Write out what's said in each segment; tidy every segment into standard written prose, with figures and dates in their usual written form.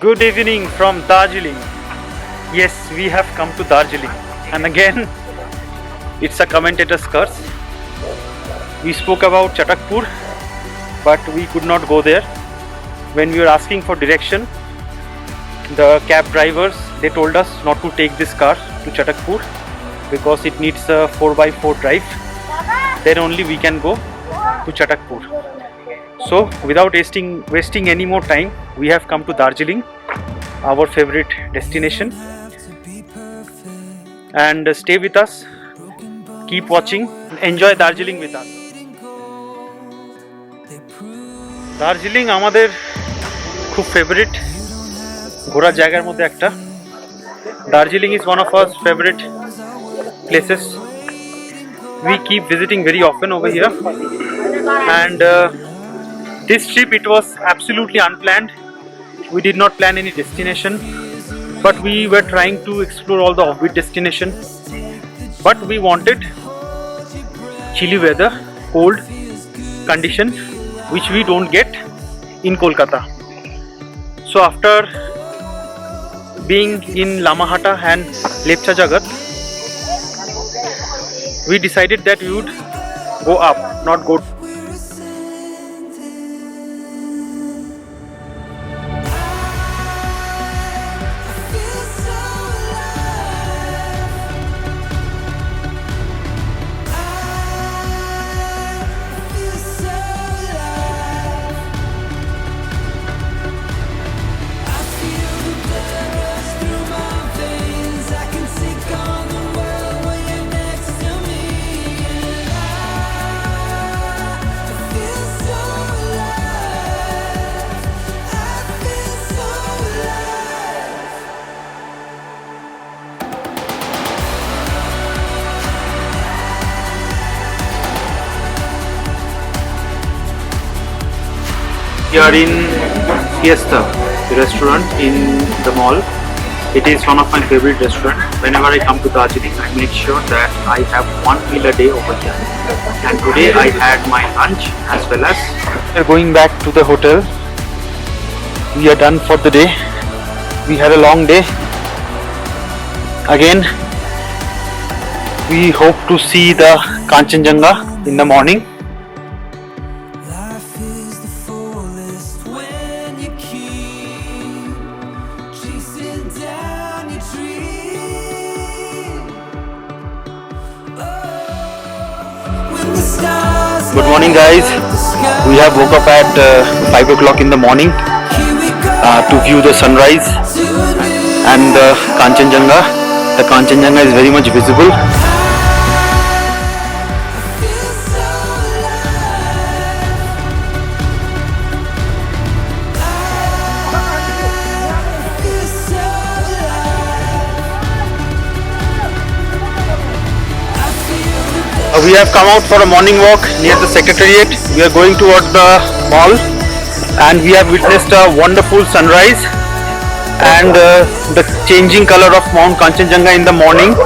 Good evening from Darjeeling. Yes, we have come to Darjeeling, and again, it's a commentator's curse. We spoke about Chatakpur, but we could not go there. When we were asking for direction, the cab drivers, they told us not to take this car to Chatakpur because it needs a 4x4 drive. Then only we can go to Chatakpur. So without wasting any more time, we have come to Darjeeling, our favorite destination. And stay with us, keep watching, enjoy Darjeeling with us. Darjeeling আমাদের খুব favourite ঘোরার জায়গার মধ্যে একটা. Darjeeling is one of our favorite places. We keep visiting very often over here, and this trip, it was absolutely unplanned. We did not plan any destination, but we were trying to explore all the offbeat destination. But we wanted chilly weather, cold condition, which we don't get in Kolkata. So after being in Lamahata and Lepcha Jagat, we decided that we would go up, not go. We are in Fiesta, the restaurant in the mall. It is one of my favorite restaurants. Whenever I come to Darjeeling, I make sure that I have one meal a day over here. And today I had my lunch as well as we are going back to the hotel. We are done for the day. We had a long day. Again, we hope to see the Kanchenjunga in the morning. Good morning guys, we have woke up at 5 o'clock in the morning to view the sunrise and the Kanchenjunga. The Kanchenjunga is very much visible. We have come out for a morning walk near the Secretariat. We are going towards the mall and we have witnessed a wonderful sunrise and the changing color of Mount Kanchenjunga in the morning.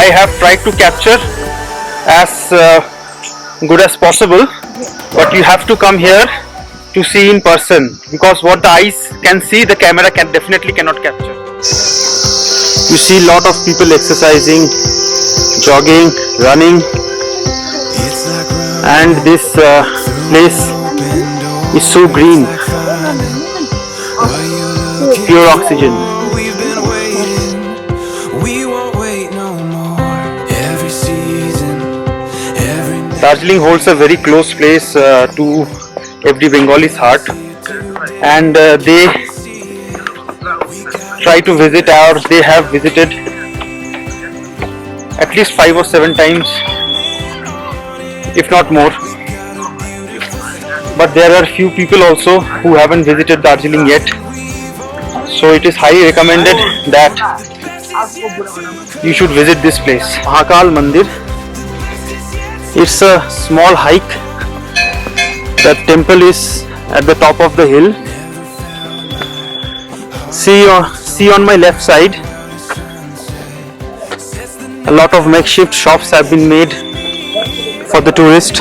I have tried to capture as good as possible, but you have to come here to see in person because what the eyes can see, the camera definitely cannot capture. You see a lot of people exercising, jogging, running. And this place is so green, pure oxygen. Darjeeling holds a very close place to every Bengali's heart, and they try to visit, or they have visited at least 5 or 7 times, if not more. But there are few people also who haven't visited Darjeeling yet, so it is highly recommended that you should visit this place, Mahakal Mandir. It's a small hike. The temple is at the top of the hill. See on my left side, a lot of makeshift shops have been made for the tourist.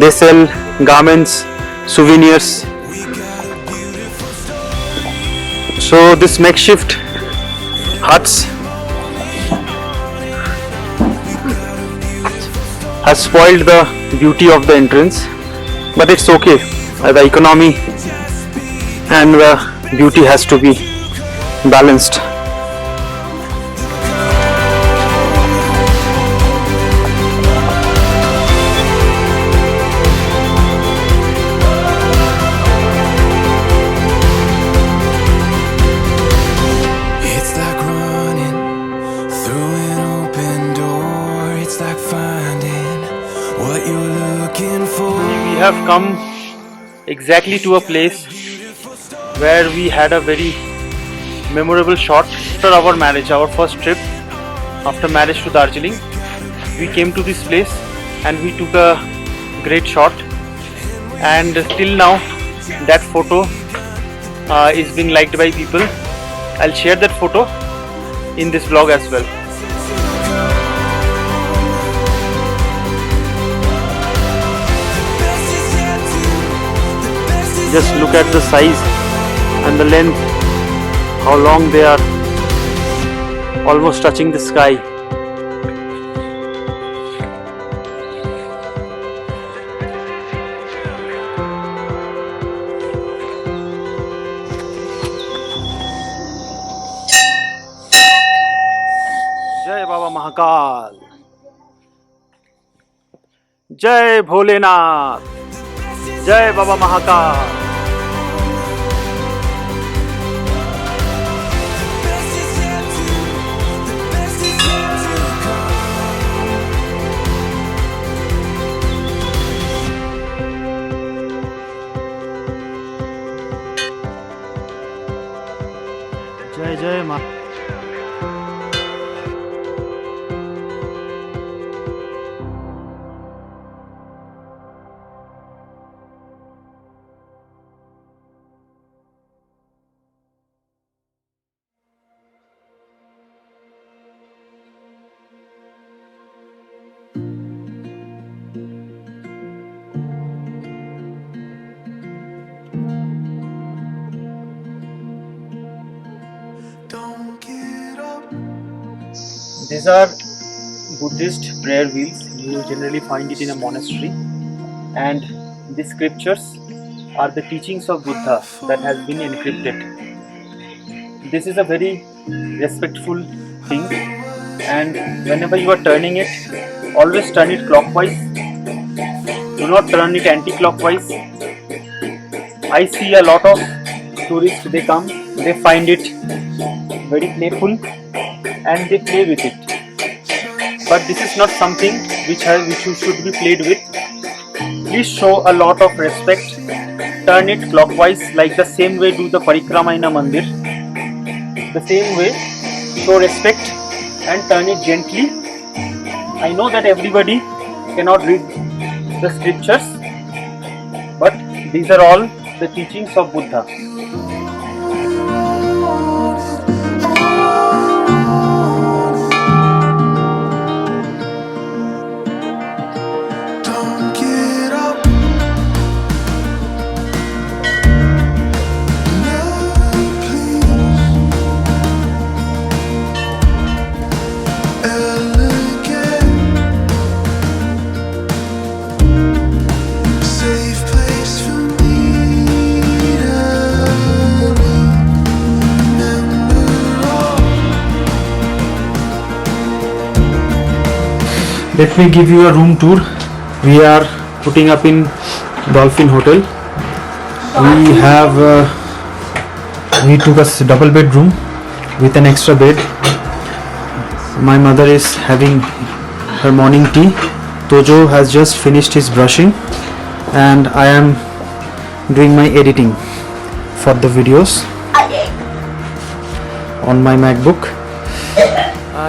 They sell garments, souvenirs. So this makeshift huts has spoiled the beauty of the entrance, but it's okay. The economy and the beauty has to be balanced. It's like running through an open door. It's like finding what you're looking for. We have come exactly to a place where we had a very memorable shot after our marriage, our first trip after marriage to Darjeeling. We came to this place and we took a great shot, and till now that photo is being liked by people. I'll share that photo in this vlog as well. Just look at the size and the length, how long they are, almost touching the sky. जय बाबा महाकाल, जय भोलेनाथ, जय बाबा महाकाल. जय जय मा. Don't get up. These are Buddhist prayer wheels. You will generally find it in a monastery, and these scriptures are the teachings of Buddha that has been encrypted. This is a very respectful thing, and whenever you are turning it, always turn it clockwise. Do not turn it anti-clockwise. I see a lot of tourists, they come, they find it very playful and they play with it. But this is not something which should be played with. Please show a lot of respect. Turn it clockwise, like the same way do the parikrama in a mandir. The same way, show respect and turn it gently. I know that everybody cannot read the scriptures, but these are all the teachings of Buddha. Don't get up. No, please. Elegant. Safe place for me to remember all. Let me give you a room tour. We are putting up in Dolphin Hotel. We took a double bedroom with an extra bed. My mother is having her morning tea. Tojo has just finished his brushing, and I am doing my editing for the videos on my MacBook.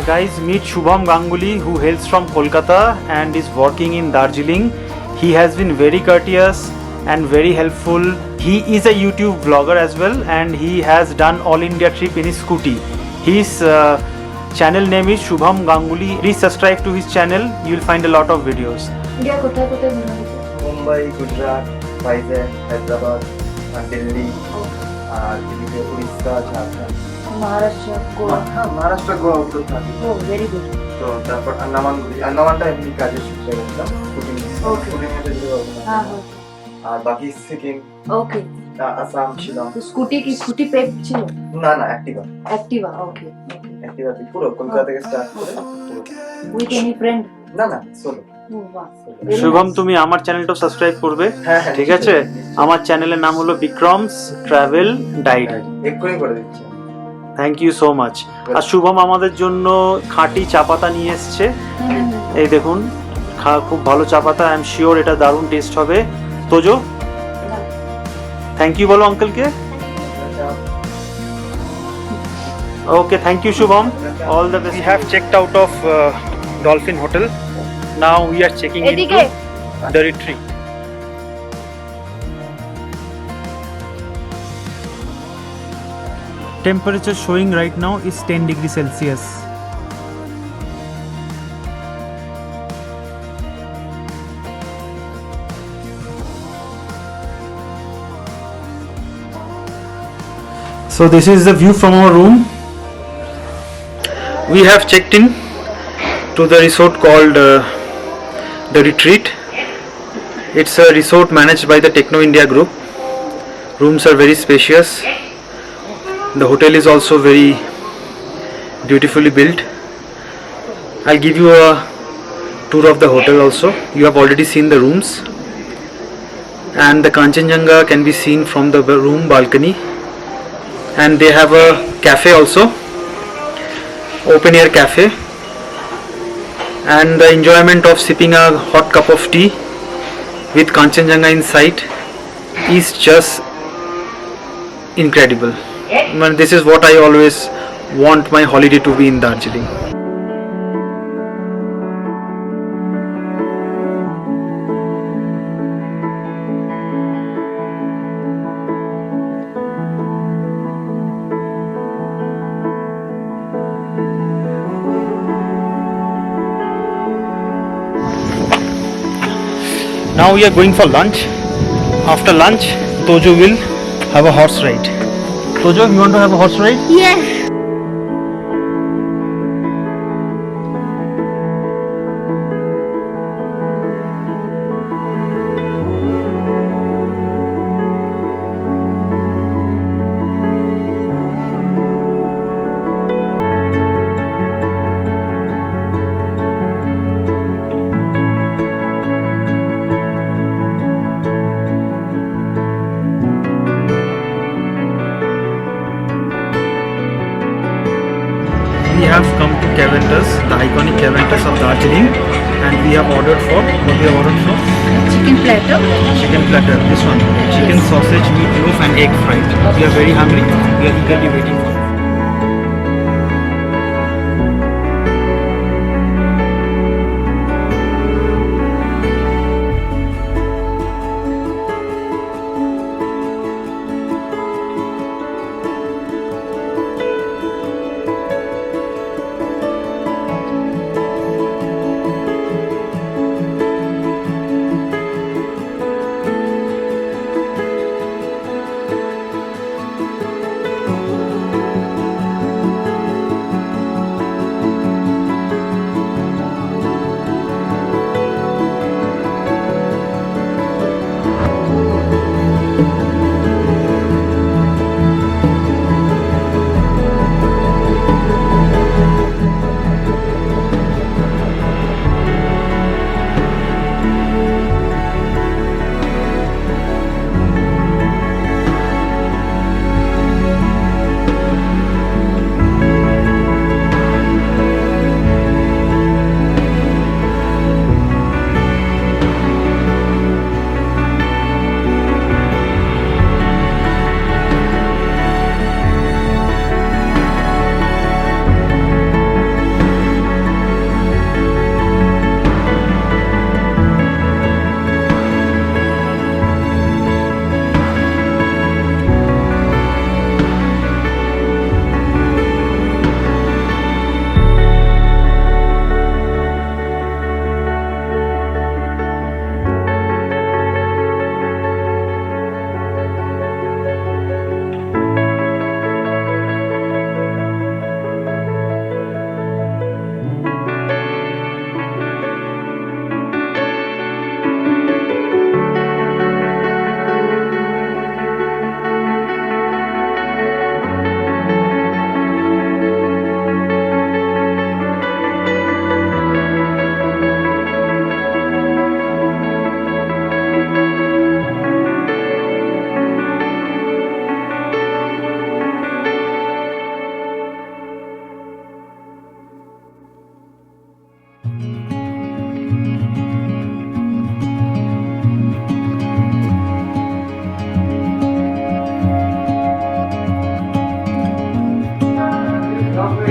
Guys, meet Shubham Ganguly, who hails from Kolkata and is working in Darjeeling. He has been very courteous and very helpful. He is a YouTube vlogger as well, and he has done all India trip in his scooty. His channel name is Shubham Ganguly. Please subscribe to his channel. You will find a lot of videos. India কোথায় কোথায় ঘোরা হয়েছে? মুম্বাই, গুজরাট, ভাইজ্যাক, হায়দ্রাবাদ, আর দিল্লি, আর এদিকে উড়িষ্যা, ঝাড়খণ্ড। মহারাষ্ট্র, গোয়া। হ্যাঁ, মহারাষ্ট্র, গোয়া, উত্তর থাকে। ও very good. তো তারপর আন্দামানটা এমনি কাজের সূত্রে গেছিলাম, Okay. শুটিং এ যেতে পারবো না। হ্যাঁ আর বাকি সিকিম, ওকে। আসাম, শিলং। তো স্কুটি পেপ ছিল? না না, অ্যাক্টিভা। অ্যাক্টিভা, ওকে। অ্যাক্টিভাতে পুরো কলকাতা থেকে স্টার্ট করে পুরো। With any friend? না না, সোলো। ও বাহ। শুভম, তুমি আমার চ্যানেলটা সাবস্ক্রাইব করবে, হ্যাঁ হ্যাঁ, ঠিক আছে? আমার চ্যানেলের নাম হলো বিক্রমস ট্রাভেল ডায়েরি। এক্ষুনি করে দিচ্ছি। Thank you so much. আর শুভম আমাদের জন্য খাঁটি চা পাতা নিয়ে এসছে, এই দেখুন, খুব ভালো চা পাতা। আই এম শিওর এটা দারুণ টেস্ট হবে। তোজো, থ্যাংক ইউ বলো আঙ্কেলকে। Okay, thank you, Shubham. All the best. We have checked out of Dolphin Hotel. Now we are checking এদিকে into the retreat. Temperature showing right now is 10 degrees Celsius. So this is the view from our room. We have checked in to the resort called The Retreat. It's a resort managed by the Techno India Group. Rooms are very spacious. The hotel is also very beautifully built. I'll give you a tour of the hotel also. You have already seen the rooms. And the Kanchenjunga can be seen from the room balcony. And they have a cafe also, open air cafe, and the enjoyment of sipping a hot cup of tea with Kanchenjunga in sight is just incredible. Man, this is what I always want my holiday to be in Darjeeling. Now we are going for lunch. After lunch, Tojo will have a horse ride. Tojo, you want to have a horse ride? Yes. We have come to Caventus, the iconic Caventus of Darjeeling, and we have ordered for, what we have ordered for? Chicken platter. Chicken platter, this one. Chicken sausage, meatloaf and egg fried. We are very hungry. We are eagerly waiting for it.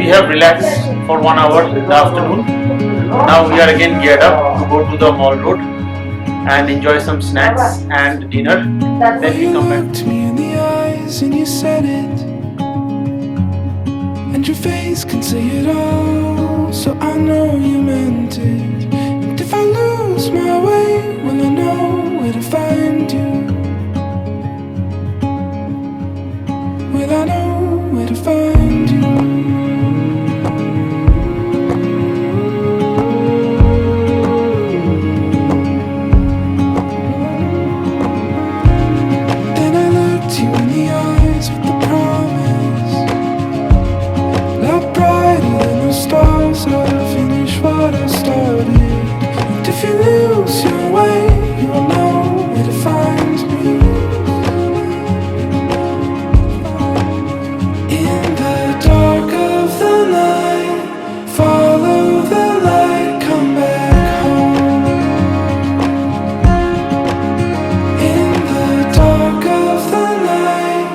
we have relaxed for 1 hour in the afternoon. Now we are again geared up to go to the Mall Road and enjoy some snacks and dinner. Then we come back. Looked me in the eyes and you said it, and your face can say it all, so I know you meant it. And if I lose my way, will I know where to find you? Will I know where to find you? Then I looked you in the eyes with the promise, light brighter than the stars, I'll finish what I started. And if you lose your way, you'll know where to find me. In the dark of the night, follow the light, come back home. In the dark of the night,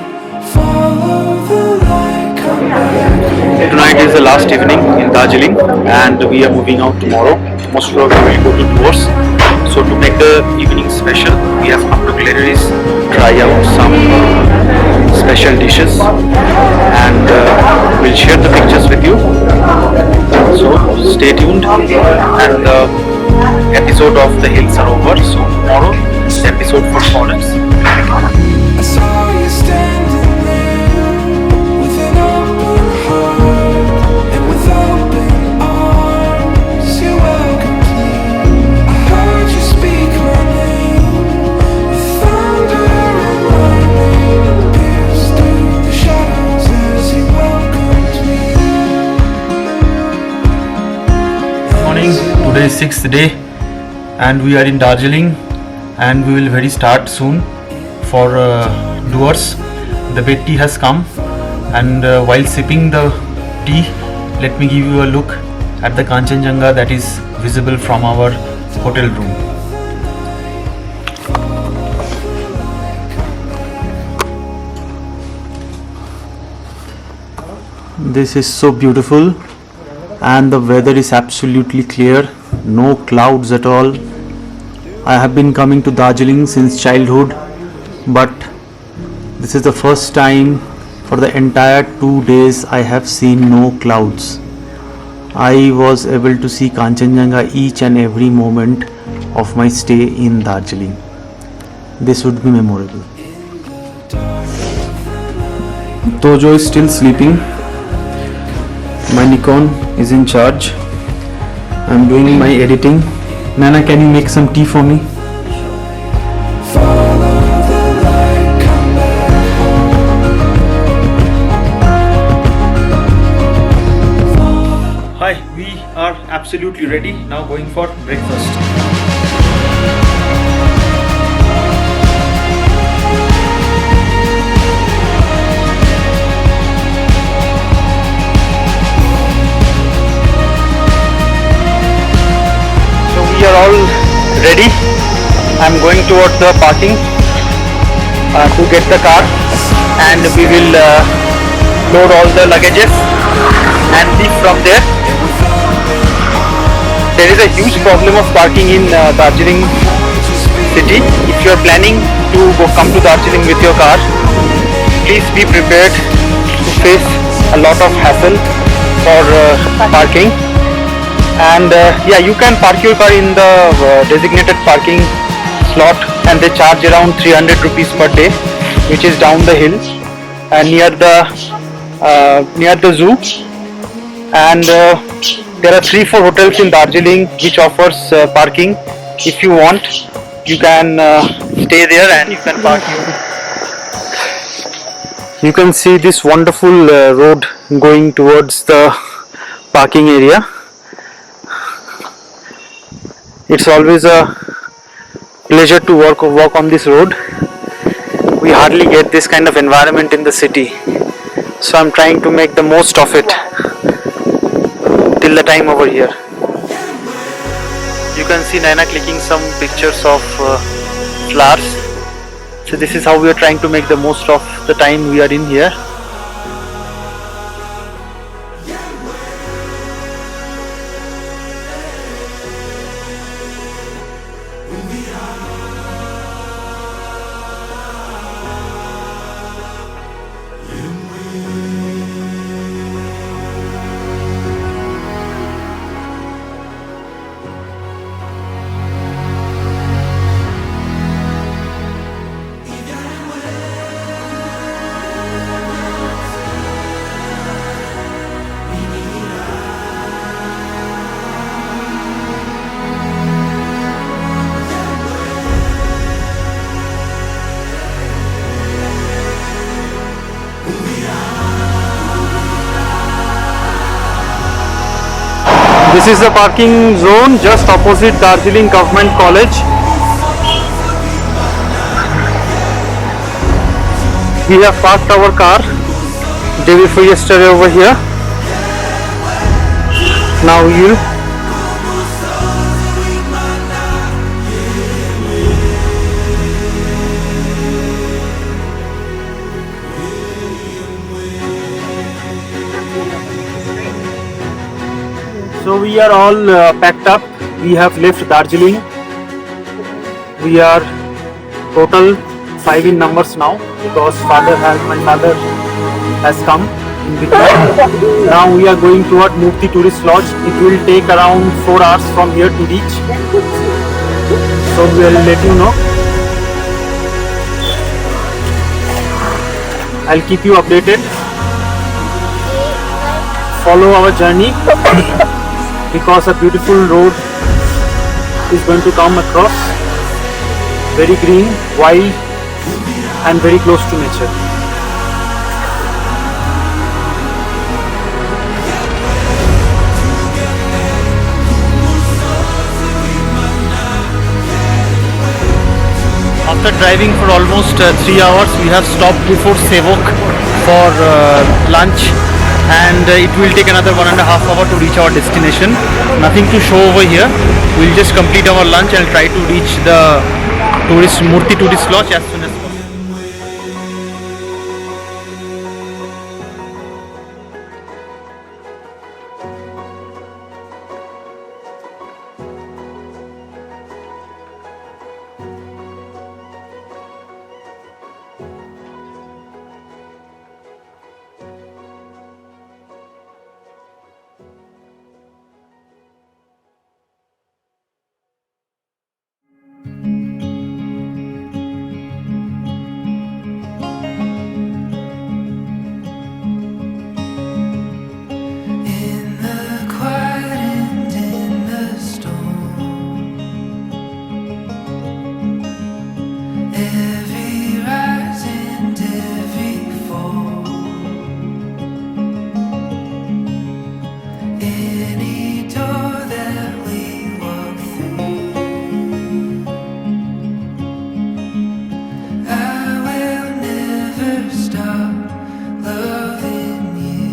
follow the light, come back home. Tonight is the last evening in Darjeeling and we are moving out tomorrow. Most probably we will go to tours. So to make the evening special, we have come to Galeries, try out some special dishes and we'll share the pictures with you. So stay tuned and the episode of The Hills are over. So tomorrow is the episode for foreigners. I saw you standing there with an open heart and with open arms. You welcomed me. I heard you speak my name with thunder and lightning pierced through the shadows as you welcomed me. Morning, today is 6th day and we are in Darjeeling and we will very start soon for doors. The bed tea has come and while sipping the tea, let me give you a look at the Kanchenjunga that is visible from our hotel room. This is so beautiful and the weather is absolutely clear, no clouds at all. I have been coming to Darjeeling since childhood, but this is the first time for the entire 2 days I have seen no clouds. I was able to see Kanchenjunga each and every moment of my stay in Darjeeling. This would be memorable. Tojo is still sleeping. My Nikon is in charge. I'm doing my editing. Nana, can you make some tea for me? Follow the light, come back home. Hi, we are absolutely ready. Now going for breakfast. We are all ready. I'm going towards the parking to get the car and we will load all the luggages and leave from there. There is a huge problem of parking in Darjeeling city. If you are planning to come to Darjeeling with your car, please be prepared to face a lot of hassle for parking. And yeah, you can park your car in the designated parking slot and they charge around 300 rupees per day, which is down the hill near the zoo. And there are 3-4 hotels in Darjeeling which offers parking. If you want, you can stay there and you can park. You can see this wonderful road going towards the parking area. It's always a pleasure to walk on this road. We hardly get this kind of environment in the city, so I'm trying to make the most of it till the time over here. You can see Naina clicking some pictures of flowers. So this is how we are trying to make the most of the time we are in here. This is the parking zone just opposite Darjeeling Government College. We have parked our car day before yesterday over here. Now you So we are all packed up. We have left Darjeeling. We are total 5 in numbers now because my mother has come in between. Now we are going toward Murti Tourist Lodge. It will take around 4 hours from here to reach. So we will let you know. I'll keep you updated. Follow our journey. Because a beautiful road is going to come across, very green, wild and very close to nature. After driving for almost 3 hours, we have stopped before Sevok for lunch. And it will take another 1.5 hours to reach our destination. Nothing to show over here. We'll just complete our lunch and try to reach the Murti Tourist Lodge as soon as possible. In the quiet and in the storm, every rise and every fall, any door that we walk through, I will never stop loving you.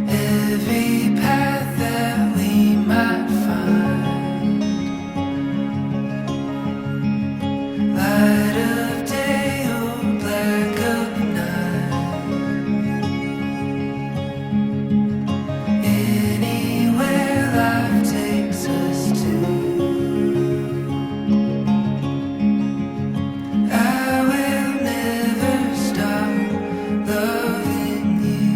Every path that we might find, light of day or black of night, anywhere life takes us to, I will never stop loving you.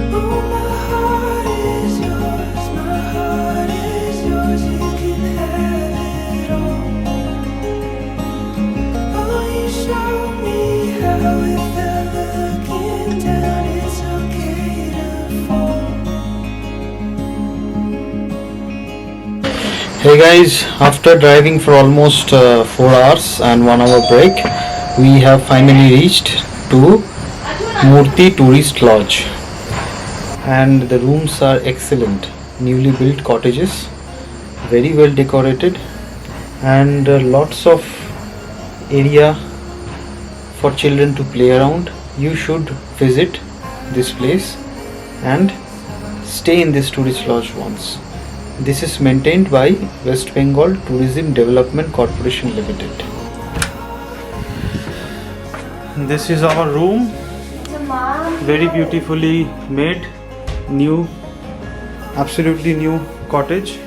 Oh, my heart is yours, my heart is yours, you can have it all. Oh, you showed me how without looking down it's okay to fall. Hey guys, after driving for almost 4 hours and 1 hour break, we have finally reached to Murti Tourist Lodge. And the rooms are excellent, newly built cottages, very well decorated, and lots of area for children to play around. You should visit this place and stay in this tourist lodge once. This is maintained by West Bengal Tourism Development Corporation Limited. This is our room, very beautifully made, new, absolutely new cottage.